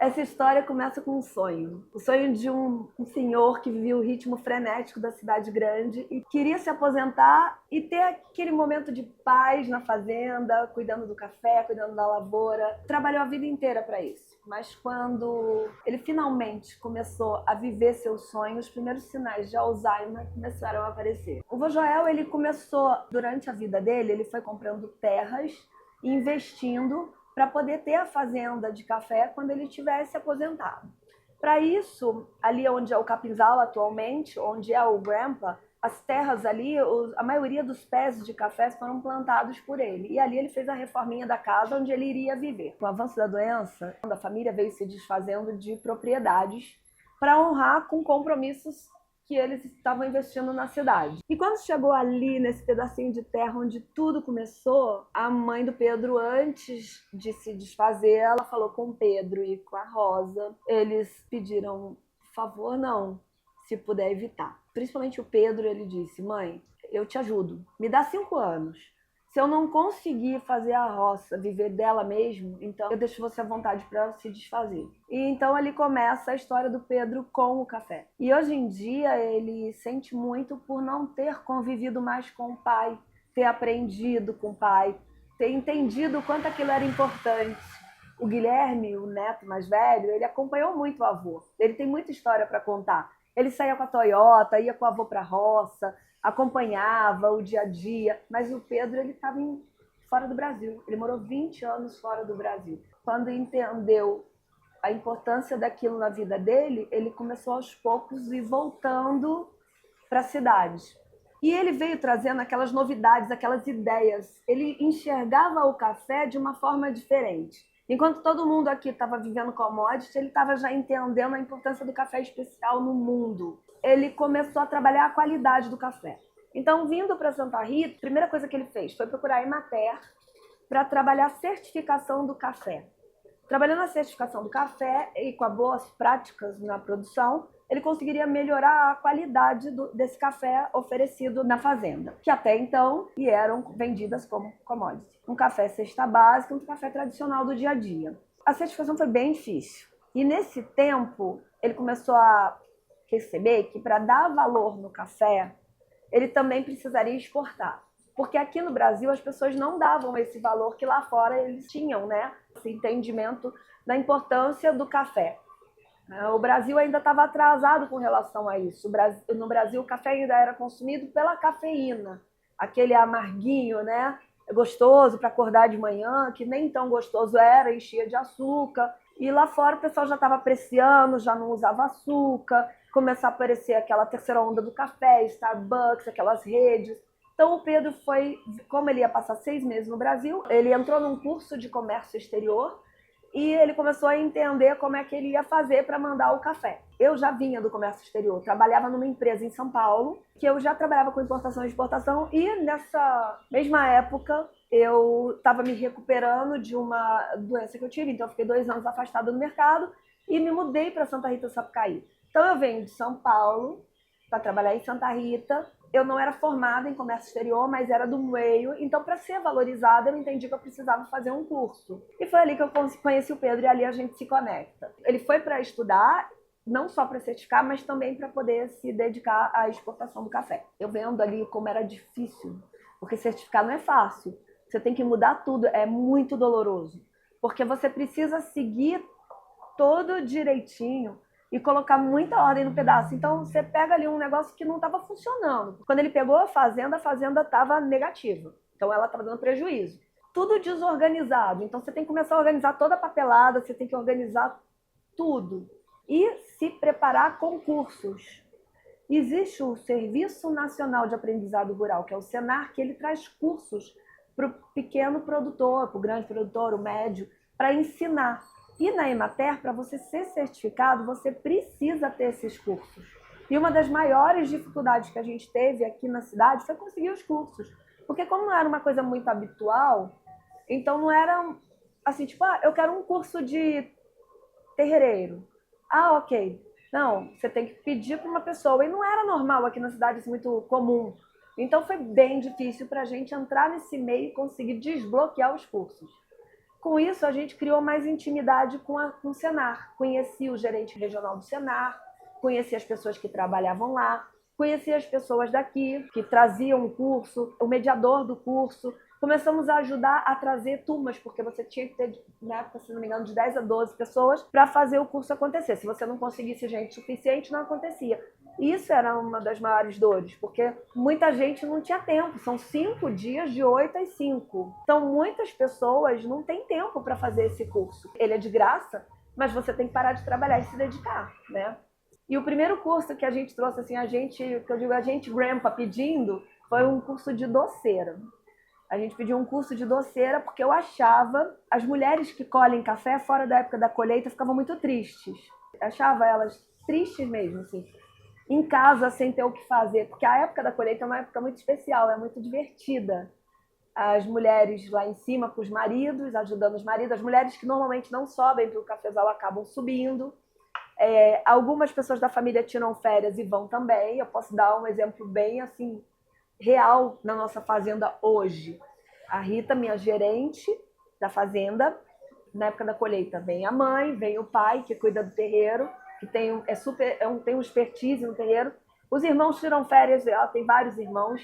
Essa história começa com um sonho. O sonho de um senhor que vivia o ritmo frenético da cidade grande e queria se aposentar e ter aquele momento de paz na fazenda, cuidando do café, cuidando da lavoura. Trabalhou a vida inteira para isso. Mas quando ele finalmente começou a viver seus sonhos, os primeiros sinais de Alzheimer começaram a aparecer. O vô Joel, ele começou, durante a vida dele, ele foi comprando terras e investindo para poder ter a fazenda de café quando ele tivesse aposentado. Para isso, ali onde é o Capinzal atualmente, onde é o Grandpa, as terras ali, a maioria dos pés de café foram plantados por ele. E ali ele fez a reforminha da casa onde ele iria viver. Com o avanço da doença, a família veio se desfazendo de propriedades para honrar com compromissos que eles estavam investindo na cidade. E quando chegou ali, nesse pedacinho de terra onde tudo começou, a mãe do Pedro, antes de se desfazer, ela falou com o Pedro e com a Rosa. Eles pediram, por favor, não, se puder evitar. Principalmente o Pedro, ele disse, mãe, eu te ajudo, me dá 5 anos. Se eu não conseguir fazer a roça viver dela mesmo, então eu deixo você à vontade para se desfazer. E então ali começa a história do Pedro com o café. E hoje em dia ele sente muito por não ter convivido mais com o pai, ter aprendido com o pai, ter entendido o quanto aquilo era importante. O Guilherme, o neto mais velho, ele acompanhou muito o avô. Ele tem muita história para contar. Ele saía com a Toyota, ia com o avô para a roça, acompanhava o dia a dia, mas o Pedro ele estava fora do Brasil. Ele morou 20 anos fora do Brasil. Quando entendeu a importância daquilo na vida dele, ele começou aos poucos a ir voltando para a cidade. E ele veio trazendo aquelas novidades, aquelas ideias. Ele enxergava o café de uma forma diferente. Enquanto todo mundo aqui estava vivendo commodity, ele estava já entendendo a importância do café especial no mundo. Ele começou a trabalhar a qualidade do café. Então, vindo para Santa Rita, a primeira coisa que ele fez foi procurar a Emater para trabalhar a certificação do café. Trabalhando a certificação do café e com as boas práticas na produção, ele conseguiria melhorar a qualidade desse café oferecido na fazenda, que até então eram vendidas como commodity. Um café cesta básica, um café tradicional do dia a dia. A certificação foi bem difícil. E nesse tempo, ele começou a perceber que para dar valor no café, ele também precisaria exportar. Porque aqui no Brasil as pessoas não davam esse valor que lá fora eles tinham, né? Esse entendimento da importância do café. O Brasil ainda estava atrasado com relação a isso. No Brasil, o café ainda era consumido pela cafeína, aquele amarguinho, né? Gostoso para acordar de manhã, que nem tão gostoso era, enchia de açúcar. E lá fora o pessoal já estava apreciando, já não usava açúcar, começou a aparecer aquela terceira onda do café, Starbucks, aquelas redes. Então o Pedro foi, como ele ia passar 6 meses no Brasil, ele entrou num curso de comércio exterior e ele começou a entender como é que ele ia fazer para mandar o café. Eu já vinha do comércio exterior, trabalhava numa empresa em São Paulo, que eu já trabalhava com importação e exportação, e nessa mesma época eu estava me recuperando de uma doença que eu tive, então eu fiquei 2 anos afastada do mercado e me mudei para Santa Rita, Sapucaí. Então eu venho de São Paulo para trabalhar em Santa Rita. Eu não era formada em comércio exterior, mas era do meio. Então, para ser valorizada, eu entendi que eu precisava fazer um curso. E foi ali que eu conheci o Pedro e ali a gente se conecta. Ele foi para estudar, não só para certificar, mas também para poder se dedicar à exportação do café. Eu vendo ali como era difícil, porque certificar não é fácil. Você tem que mudar tudo, é muito doloroso. Porque você precisa seguir todo direitinho e colocar muita ordem no pedaço. Então, você pega ali um negócio que não estava funcionando. Quando ele pegou a fazenda estava negativa. Então, ela estava dando prejuízo. Tudo desorganizado. Então, você tem que começar a organizar toda a papelada, você tem que organizar tudo. E se preparar concursos. Existe o Serviço Nacional de Aprendizado Rural, que é o Senar, que ele traz cursos para o pequeno produtor, para o grande produtor, o médio, para ensinar. E na Emater, para você ser certificado, você precisa ter esses cursos. E uma das maiores dificuldades que a gente teve aqui na cidade foi conseguir os cursos. Porque como não era uma coisa muito habitual, então não era assim, tipo, eu quero um curso de terreireiro. Ok. Não, você tem que pedir para uma pessoa. E não era normal aqui na cidade, isso muito comum. Então foi bem difícil para a gente entrar nesse meio e conseguir desbloquear os cursos. Com isso, a gente criou mais intimidade com o Senar. Conheci o gerente regional do Senar, conheci as pessoas que trabalhavam lá, conheci as pessoas daqui que traziam o curso, o mediador do curso. Começamos a ajudar a trazer turmas, porque você tinha que ter, na época, se não me engano, de 10 a 12 pessoas para fazer o curso acontecer. Se você não conseguisse gente suficiente, não acontecia. Isso era uma das maiores dores, porque muita gente não tinha tempo. São 5 dias de 8 às 5. Então, muitas pessoas não têm tempo para fazer esse curso. Ele é de graça, mas você tem que parar de trabalhar e se dedicar, né? E o primeiro curso que a gente trouxe, assim, a gente grandpa pedindo, foi um curso de doceira. A gente pediu um curso de doceira porque eu achava as mulheres que colhem café fora da época da colheita ficavam muito tristes. Eu achava elas tristes mesmo, assim, em casa sem ter o que fazer, porque a época da colheita é uma época muito especial, é muito divertida. As mulheres lá em cima com os maridos, ajudando os maridos, as mulheres que normalmente não sobem para o cafezal acabam subindo. Algumas pessoas da família tiram férias e vão também. Eu posso dar um exemplo bem assim real na nossa fazenda hoje. A Rita, minha gerente da fazenda, na época da colheita, vem a mãe, vem o pai que cuida do terreiro, que tem um expertise no terreiro. Os irmãos tiram férias, ela tem vários irmãos,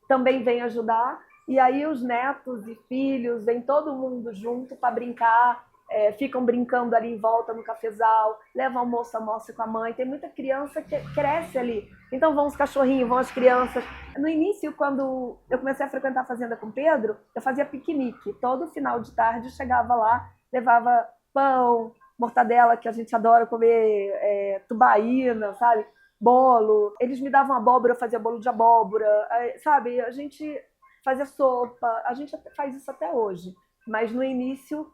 também vem ajudar. E aí os netos e filhos, vem todo mundo junto para brincar, ficam brincando ali em volta no cafezal, levam almoço, almoça com a mãe. Tem muita criança que cresce ali. Então vão os cachorrinhos, vão as crianças. No início, quando eu comecei a frequentar a fazenda com o Pedro, eu fazia piquenique. Todo final de tarde eu chegava lá, levava pão, mortadela, que a gente adora comer, tubaína, sabe? Bolo. Eles me davam abóbora, eu fazia bolo de abóbora, sabe? A gente fazia sopa, a gente faz isso até hoje. Mas no início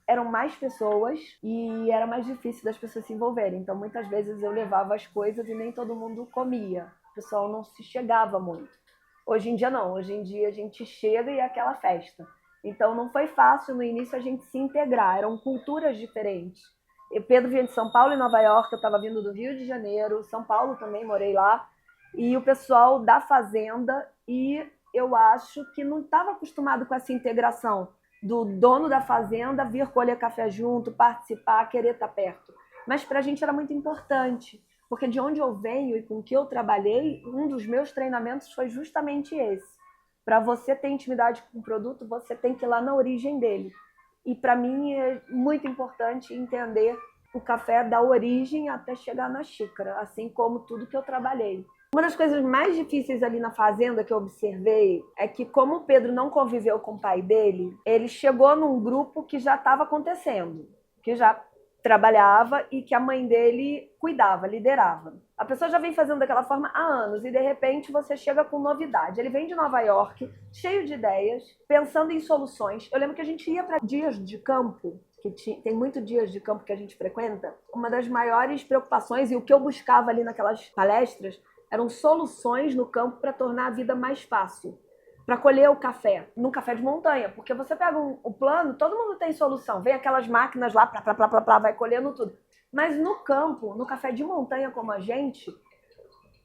eram mais pessoas e era mais difícil das pessoas se envolverem. Então, muitas vezes eu levava as coisas e nem todo mundo comia. O pessoal não se chegava muito. Hoje em dia, não. Hoje em dia, a gente chega e é aquela festa. Então, não foi fácil no início a gente se integrar. Eram culturas diferentes. Pedro vinha de São Paulo e Nova York, eu estava vindo do Rio de Janeiro. São Paulo também, morei lá. E o pessoal da fazenda, e eu acho que não estava acostumado com essa integração do dono da fazenda vir colher café junto, participar, querer estar perto. Mas para a gente era muito importante, porque de onde eu venho e com que eu trabalhei, um dos meus treinamentos foi justamente esse. Para você ter intimidade com o produto, você tem que ir lá na origem dele. E para mim é muito importante entender o café da origem até chegar na xícara, assim como tudo que eu trabalhei. Uma das coisas mais difíceis ali na fazenda que eu observei é que, como o Pedro não conviveu com o pai dele, ele chegou num grupo que já estava acontecendo, que já trabalhava e que a mãe dele cuidava, liderava. A pessoa já vem fazendo daquela forma há anos e, de repente, você chega com novidade. Ele vem de Nova York, cheio de ideias, pensando em soluções. Eu lembro que a gente ia para dias de campo, que tem muitos dias de campo que a gente frequenta. Uma das maiores preocupações e o que eu buscava ali naquelas palestras eram soluções no campo para tornar a vida mais fácil, para colher o café, num café de montanha, porque você pega o plano, todo mundo tem solução, vem aquelas máquinas lá, vai colhendo tudo. Mas no campo, no café de montanha como a gente,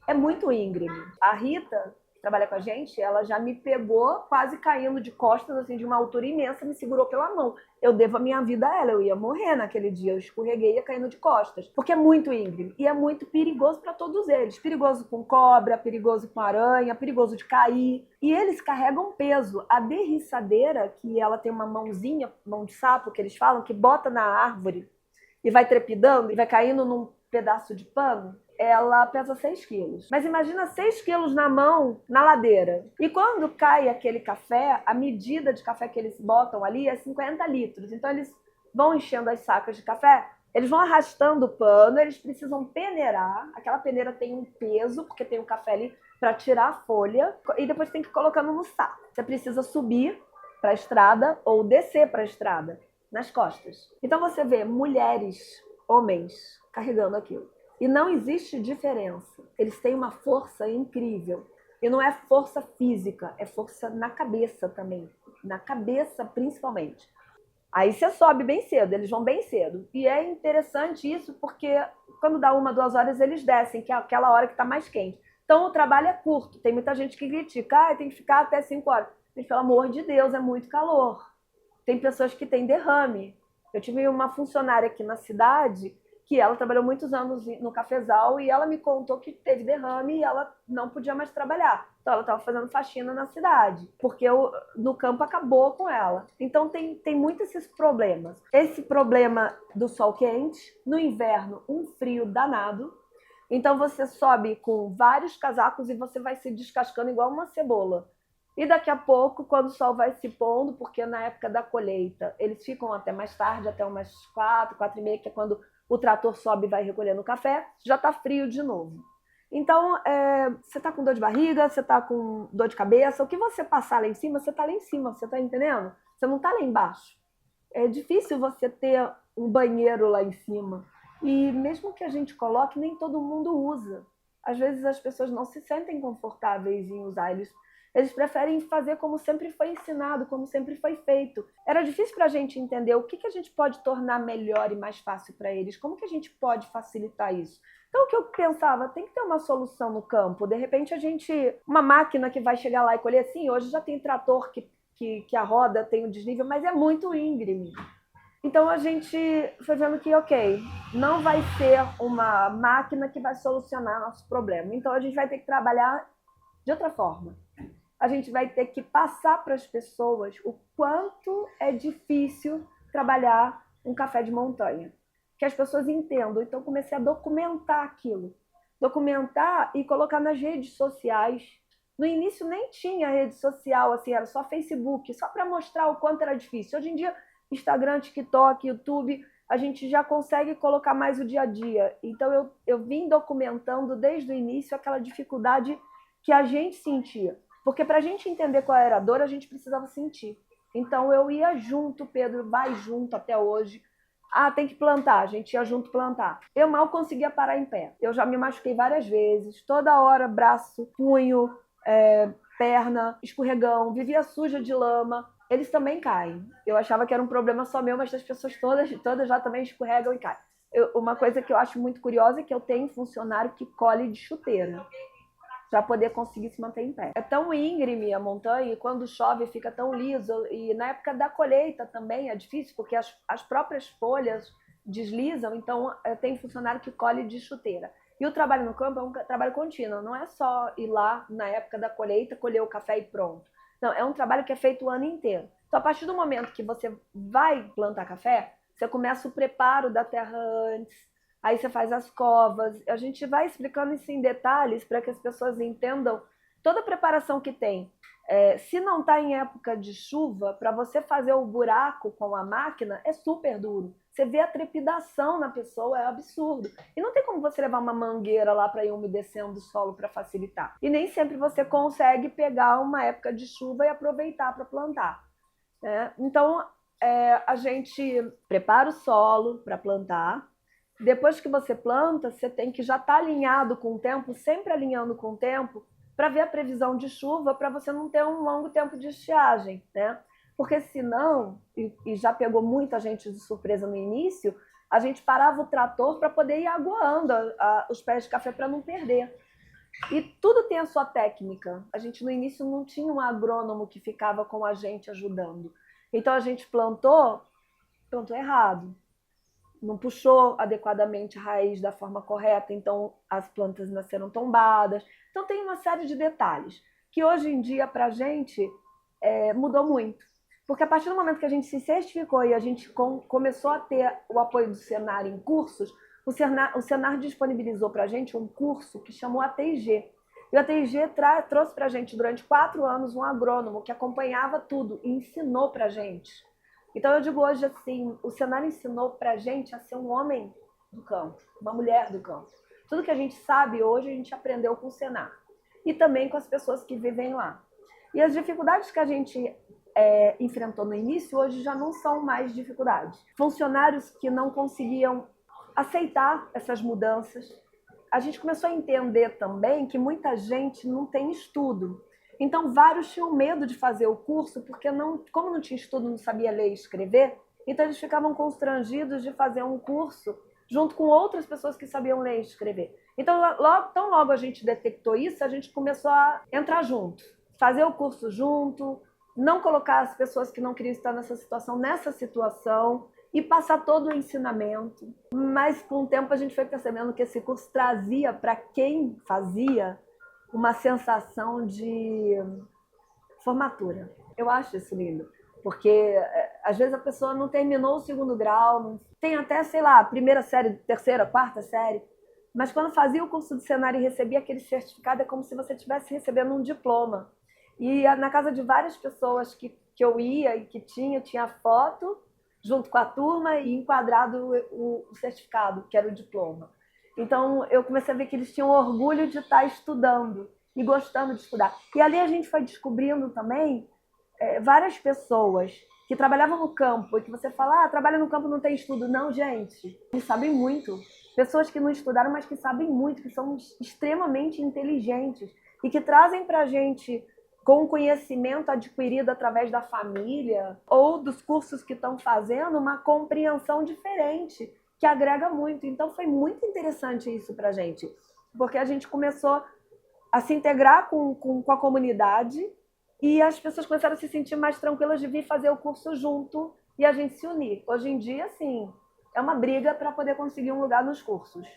é muito íngreme. A Rita, que trabalha com a gente, ela já me pegou quase caindo de costas, assim, de uma altura imensa, me segurou pela mão. Eu devo a minha vida a ela, eu ia morrer naquele dia, eu escorreguei e ia caindo de costas, porque é muito íngreme e é muito perigoso para todos eles. Perigoso com cobra, perigoso com aranha, perigoso de cair. E eles carregam peso. A derriçadeira, que ela tem uma mãozinha, mão de sapo, que eles falam, que bota na árvore e vai trepidando e vai caindo num pedaço de pano, ela pesa 6 quilos. Mas imagina 6 quilos na mão, na ladeira. E quando cai aquele café, a medida de café que eles botam ali é 50 litros. Então eles vão enchendo as sacas de café, eles vão arrastando o pano, eles precisam peneirar. Aquela peneira tem um peso, porque tem o café ali, para tirar a folha. E depois tem que ir colocando no saco. Você precisa subir para a estrada ou descer para a estrada, nas costas. Então você vê mulheres, homens, carregando aquilo. E não existe diferença. Eles têm uma força incrível. E não é força física, é força na cabeça também. Na cabeça, principalmente. Aí você sobe bem cedo, eles vão bem cedo. E é interessante isso porque quando dá 1, 2 horas, eles descem, que é aquela hora que está mais quente. Então o trabalho é curto. Tem muita gente que critica, tem que ficar até 5 horas. Mas, pelo amor de Deus, é muito calor. Tem pessoas que têm derrame. Eu tive uma funcionária aqui na cidade que ela trabalhou muitos anos no cafezal e ela me contou que teve derrame e ela não podia mais trabalhar. Então ela estava fazendo faxina na cidade, porque no campo acabou com ela. Então tem muitos esses problemas. Esse problema do sol quente, no inverno um frio danado. Então você sobe com vários casacos e você vai se descascando igual uma cebola. E daqui a pouco, quando o sol vai se pondo, porque na época da colheita eles ficam até mais tarde, até umas 4h, 4h30, que é quando o trator sobe e vai recolhendo o café, já está frio de novo. Então, você está com dor de barriga, você está com dor de cabeça, o que você passar lá em cima, você está lá em cima, você está entendendo? Você não está lá embaixo. É difícil você ter um banheiro lá em cima. E mesmo que a gente coloque, nem todo mundo usa. Às vezes as pessoas não se sentem confortáveis em usar, eles preferem fazer como sempre foi ensinado, como sempre foi feito. Era difícil para a gente entender o que a gente pode tornar melhor e mais fácil para eles, como que a gente pode facilitar isso. Então o que eu pensava, tem que ter uma solução no campo. De repente uma máquina que vai chegar lá e colher, sim, hoje já tem trator que a roda tem o desnível, mas é muito íngreme. Então a gente foi vendo que, ok, não vai ser uma máquina que vai solucionar nosso problema. Então a gente vai ter que trabalhar de outra forma. A gente vai ter que passar para as pessoas o quanto é difícil trabalhar um café de montanha. Que as pessoas entendam. Então comecei a documentar aquilo. Documentar e colocar nas redes sociais. No início nem tinha rede social, assim, era só Facebook, só para mostrar o quanto era difícil. Hoje em dia, Instagram, TikTok, YouTube, a gente já consegue colocar mais o dia a dia. Então eu vim documentando desde o início aquela dificuldade que a gente sentia. Porque para a gente entender qual era a dor, a gente precisava sentir. Então eu ia junto, Pedro, vai junto até hoje. Tem que plantar, a gente ia junto plantar. Eu mal conseguia parar em pé. Eu já me machuquei várias vezes, toda hora, braço, punho, perna, escorregão, vivia suja de lama. Eles também caem. Eu achava que era um problema só meu, mas as pessoas todas já também escorregam e caem. Uma coisa que eu acho muito curiosa é que eu tenho um funcionário que colhe de chuteira para poder conseguir se manter em pé. É tão íngreme a montanha e quando chove fica tão liso. E na época da colheita também é difícil, porque as próprias folhas deslizam, então tem funcionário que colhe de chuteira. E o trabalho no campo é um trabalho contínuo, não é só ir lá na época da colheita, colher o café e pronto. Não, é um trabalho que é feito o ano inteiro. Então, a partir do momento que você vai plantar café, você começa o preparo da terra antes, aí você faz as covas. A gente vai explicando isso em detalhes para que as pessoas entendam toda a preparação que tem. Se não está em época de chuva, para você fazer o buraco com a máquina é super duro. Você vê a trepidação na pessoa, é absurdo. E não tem como você levar uma mangueira lá para ir umedecendo o solo para facilitar. E nem sempre você consegue pegar uma época de chuva e aproveitar para plantar. Então, a gente prepara o solo para plantar. Depois que você planta, você tem que já estar alinhado com o tempo, sempre alinhando com o tempo, para ver a previsão de chuva, para você não ter um longo tempo de estiagem, né? Porque senão, e já pegou muita gente de surpresa no início, a gente parava o trator para poder ir aguando os pés de café para não perder. E tudo tem a sua técnica. A gente no início não tinha um agrônomo que ficava com a gente ajudando. Então a gente plantou errado. Não puxou adequadamente a raiz da forma correta, então as plantas nasceram tombadas. Então tem uma série de detalhes que hoje em dia para a gente mudou muito. Porque a partir do momento que a gente se certificou e a gente começou a ter o apoio do Senar em cursos, o Senar disponibilizou para a gente um curso que chamou ATG. E o ATG trouxe para a gente durante 4 anos um agrônomo que acompanhava tudo e ensinou para a gente. Então eu digo hoje assim, o Senar ensinou para a gente a ser um homem do campo, uma mulher do campo. Tudo que a gente sabe hoje a gente aprendeu com o Senar e também com as pessoas que vivem lá. E as dificuldades que a gente enfrentou no início hoje já não são mais dificuldades. Funcionários que não conseguiam aceitar essas mudanças. A gente começou a entender também que muita gente não tem estudo. Então, vários tinham medo de fazer o curso, porque como não tinha estudo, não sabia ler e escrever, então eles ficavam constrangidos de fazer um curso junto com outras pessoas que sabiam ler e escrever. Então, tão logo a gente detectou isso, a gente começou a entrar junto, fazer o curso junto, não colocar as pessoas que não queriam estar nessa situação e passar todo o ensinamento. Mas com o tempo a gente foi percebendo que esse curso trazia para quem fazia uma sensação de formatura. Eu acho isso lindo, porque às vezes a pessoa não terminou o segundo grau, tem até, sei lá, primeira série, terceira, quarta série, mas quando fazia o curso de cenário e recebia aquele certificado, é como se você estivesse recebendo um diploma. E na casa de várias pessoas que eu ia e que tinha foto junto com a turma e enquadrado o certificado, que era o diploma. Então eu comecei a ver que eles tinham orgulho de estar estudando e gostando de estudar. E ali a gente foi descobrindo também várias pessoas que trabalhavam no campo e que você fala, trabalha no campo, não tem estudo. Não, gente, eles sabem muito. Pessoas que não estudaram, mas que sabem muito, que são extremamente inteligentes e que trazem para a gente, com o conhecimento adquirido através da família ou dos cursos que estão fazendo, uma compreensão diferente, que agrega muito. Então foi muito interessante isso para a gente, porque a gente começou a se integrar com a comunidade e as pessoas começaram a se sentir mais tranquilas de vir fazer o curso junto e a gente se unir. Hoje em dia, assim, é uma briga para poder conseguir um lugar nos cursos.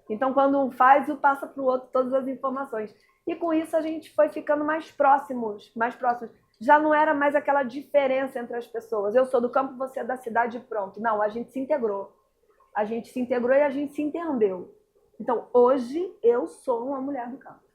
Então, quando um faz, o passa para o outro todas as informações. E com isso a gente foi ficando mais próximos, mais próximos. Já não era mais aquela diferença entre as pessoas. Eu sou do campo, você é da cidade e pronto. Não, a gente se integrou. A gente se integrou e a gente se entendeu. Então, hoje, eu sou uma mulher do campo.